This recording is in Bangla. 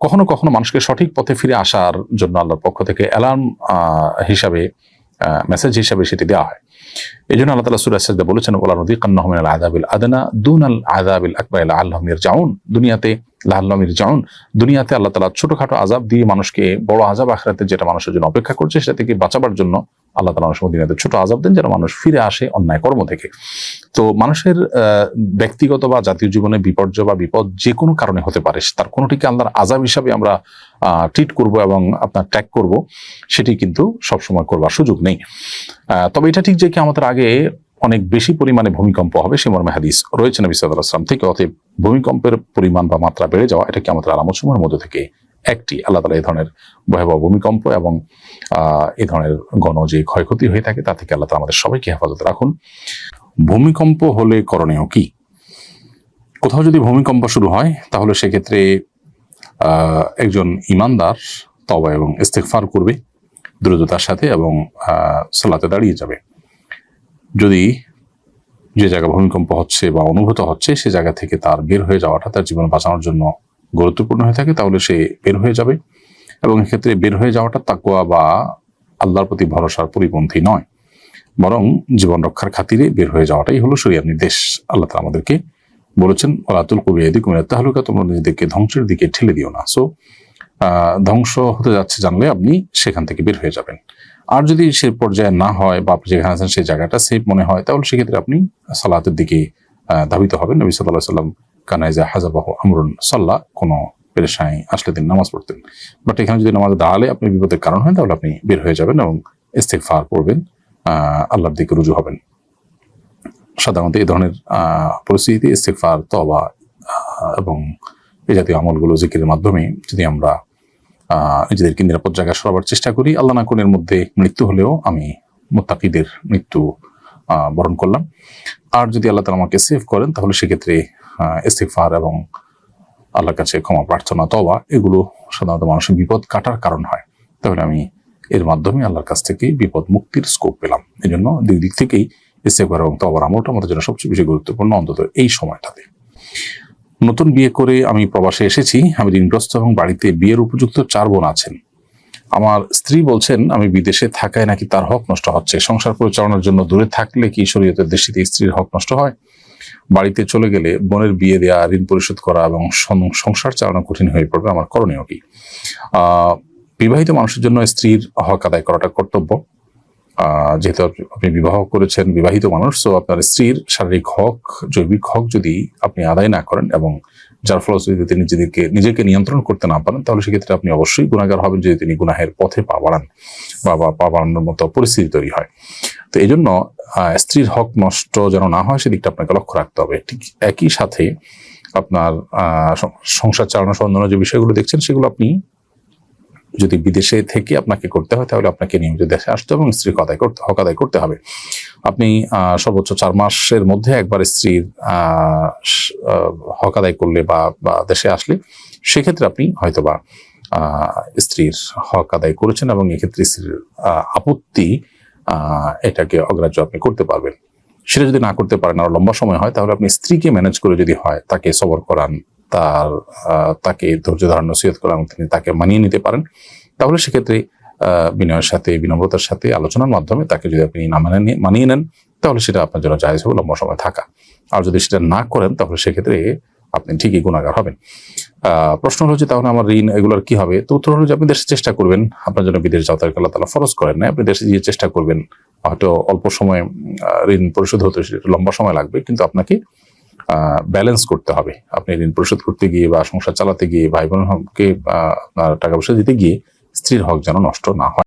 কখনো কখনো মানুষকে সঠিক পথে ফিরে আসার জন্য আল্লাহর পক্ষ থেকে অ্যালার্ম হিসাবে, মেসেজ হিসাবে সেটি দেওয়া হয়। এই জন্য আল্লাহ তাআলা সূরা সাজদা বলেছেন, ওয়ালা নুযিকান্নাহুম মিনাল আযাবিল আদনা দুনাল আযাবিল আকবার লাআল্লাহুম ইয়ারজিউন। দুনিয়াতে আল্লাহ তাআলা ছোটখাটো আযাব দিয়ে মানুষকে বড় আযাব আখিরাতে যেটা মানুষের জন্য অপেক্ষা করছে সেটা থেকে বাঁচাবার জন্য আল্লাহ তাআলা মানুষকে দুনিয়াতে ছোট আযাব দেন, যেন মানুষ ফিরে আসে অন্যায় কর্ম থেকে। তো মানুষের ব্যক্তিগত বা জাতীয় জীবনে বিপর্যয় বা বিপদ যে কোনো কারণে হতে পারে, তার কোনোটিকে আল্লাহর আযাব হিসাবে আমরা ট্রিট করব এবং আপনার ট্যাগ করব, সেটি কিন্তু সবসময় করবার সুযোগ নেই। তবে এটা ঠিক যে কি আমাদের আগে অনেক বেশি পরিমাণে ভূমিকম্প হবে সে মর্মে হাদিস রয়েছে নবী সাল্লাল্লাহু আলাইহি ওয়াসাল্লাম থেকে। অতএব ভূমিকম্পের পরিমাণ বা মাত্রা বেড়ে যাওয়া এটা কি আমাদের আলামতসমূহের মধ্যে থেকে একটি। আল্লাহ তাআলা এই ধরনের ভয়াবহ ভূমিকম্প এবং এই ধরনের গণ যে ক্ষয়ক্ষতি হয়ে থাকে তা থেকে আল্লাহ তাআলা আমাদের সবাইকে হেফাজতে রাখুন। ভূমিকম্প হলে করণীয় কি? কোথাও যদি ভূমিকম্প শুরু হয় তাহলে সেক্ষেত্রে একজন ঈমানদার তওবা এবং ইস্তিগফার করবে দ্রুততার সাথে এবং সালাতে দাঁড়িয়ে যাবে। যদি যে জায়গায় ভূমিকম্প হচ্ছে বা অনুভূত হচ্ছে সে জায়গা থেকে তার বের হয়ে যাওয়াটা তার জীবন বাঁচানোর জন্য গুরুত্বপূর্ণ হয়ে থাকে, তাহলে সে বের হয়ে যাবে। এবং এক্ষেত্রে বের হয়ে যাওয়াটা তাকওয়া বা আল্লাহর প্রতি ভরসার পরিপন্থী নয়, বরং জীবন রক্ষার খাতিরে বের হয়ে যাওয়াটাই হলো শরীয়ত নির্দেশ। আল্লাহ তাআলা আমাদেরকে বলেছেন, ওয়ালা তুলকু বিয়াইদিকুম ইলা তাহলুকা, তোমরা নিজেদেরকে ধ্বংসের দিকে ঠেলে দিও না। সো ধ্বংস হতে যাচ্ছে জানলে আপনি সেখান থেকে বের হয়ে যাবেন। আর যদি সে পর্যায়ে না হয় বা আপনি যেখানে আছেন সেই জায়গাটা সেফ মনে হয়, তাহলে সেক্ষেত্রে আপনি সালাতের দিকে ধাবিত হবেন। নবী সাল্লাল্লাহু আলাইহি ওয়াসাল্লাম কানা ইযা হাযাবাহু আমরুন সাল্লা, কোনো পেরেশানি আসলে তিনি নামাজ পড়তেন। বাট এখানে যদি নামাজে দাঁড়ালে আপনি বিপদের কারণ হয় তাহলে আপনি বের হয়ে যাবেন এবং ইস্তিগফার করবেন, আল্লাহর দিকে রুজু হবেন। সাধারণত এই ধরনের পরিস্থিতিতে ইস্তিগফার, তওবা এবং এই জাতীয় আমলগুলো জিকিরের মাধ্যমে যদি আমরা নিজেদেরকে নিরাপদ জায়গায় সরাবার চেষ্টা করি, আল্লাহ না কোনের মধ্যে মৃত্যু হলেও আমি মুত্তাকিদের মৃত্যু বরণ করলাম। আর যদি আল্লাহ তাআলা আমাকে সেভ করেন তাহলে সেক্ষেত্রে ইস্তিগফার এবং আল্লাহর কাছে ক্ষমা প্রার্থনা, তওবা, এগুলো সাধারণত মানুষের বিপদ কাটার কারণ হয়। তাহলে আমি এর মাধ্যমে আল্লাহর কাছ থেকে বিপদ মুক্তির স্কোপ পেলাম। এই জন্য দুই দিক থেকেই ইস্তিগফার এবং তওবার আমলটা আমাদের জন্য সবচেয়ে বেশি গুরুত্বপূর্ণ, অন্তত এই সময়টাতে। নতুন বিয়ে করে আমি প্রবাসে এসেছি, আমি ঋণগ্রস্ত এবং বাড়িতে বিয়ের উপযুক্ত 4 বোন আছেন। আমার স্ত্রী বলছেন আমি বিদেশে থাকায় নাকি তার হক নষ্ট হচ্ছে। সংসার পরিচালনার জন্য দূরে থাকলে কি শরীয়তের দৃষ্টিতে স্ত্রীর হক নষ্ট হয়? বাড়িতে চলে গেলে বোনের বিয়ে দেওয়া, ঋণ পরিশোধ করা এবং সংসার চালানো কঠিন হয়ে পড়বে, আমার করণীয় কি? বিবাহিত মানুষের জন্য স্ত্রীর হক আদায় করাটা কর্তব্য। যেহেতু আপনি বিবাহ করেছেন, বিবাহিত মানুষ, তো আপনার স্ত্রীর শারীরিক হক, জৈবিক হক যদি আপনি আদায় না করেন এবং যার ফলশ্রুতিতে তিনি নিজেকে নিয়ন্ত্রণ করতে না পারেন, তাহলে সেক্ষেত্রে আপনি অবশ্যই গুনাহগার হবেন যদি তিনি গুনাহের পথে পা বাড়ান বা পা বাড়ানোর মতো পরিস্থিতি তৈরি হয়। তো এই জন্য স্ত্রীর হক নষ্ট যেন না হয় সেদিকটা আপনাকে লক্ষ্য রাখতে হবে। ঠিক একই সাথে আপনার সংসার চালানো সম্বন্ধে যে বিষয়গুলো দেখছেন সেগুলো আপনি যদি বিদেশে থেকে আপনাকে করতে হয় তাহলে আপনাকে নিয়মিত দেশে আসতে হবে এবং স্ত্রীর হক আদায় করতে হবে। আপনি সর্বোচ্চ 4 মাসের মধ্যে একবার স্ত্রীর হক আদায় করলে বা দেশে আসলে সেক্ষেত্রে আপনি হয়তোবা স্ত্রীর হক আদায় করেছেন এবং এক্ষেত্রে স্ত্রীর আপত্তি এটাকে অগ্রাহ্য আপনি করতে পারবেন। সেটা যদি না করতে পারেন আর লম্বা সময় হয়, তাহলে আপনি স্ত্রীকে ম্যানেজ করে যদি হয় তাকে সবর করান, তাকে ধৈর্য ধারণ নসিহত করান, তিনি তাকে মানিয়ে নিতে পারেন, তাহলে সেক্ষেত্রে বিনয়ের সাথে, বিনম্রতার সাথে আলোচনার মাধ্যমে তাকে যদি আপনি না মানিয়ে নেন তাহলে সেটা আপনার জন্য জায়েজ হবে লম্বা সময় থাকা। আর যদি সেটা না করেন তাহলে সেক্ষেত্রে আপনি ঠিকই গুনাহগার হবেন। প্রশ্ন হলো যে তাহলে আমার ঋণ এগুলোর কি হবে? তো উত্তর হলো যে আপনি দেশে চেষ্টা করবেন, আপনার জন্য বিদেশ যাওয়া তাকে আল্লাহ তাআলা ফরজ করেন না, আপনি দেশে গিয়ে চেষ্টা করবেন। হয়তো অল্প সময় ঋণ পরিশোধ হতে লম্বা সময় লাগবে, কিন্তু আপনাকে ব্যালেন্স করতে হবে। আপনি ঋণ পরিশোধ করতে গিয়ে বা সংসার চালাতে গিয়ে, ভাই বোনকে আপনার টাকা পয়সা দিতে গিয়ে স্ত্রীর হক যেন নষ্ট না হয়।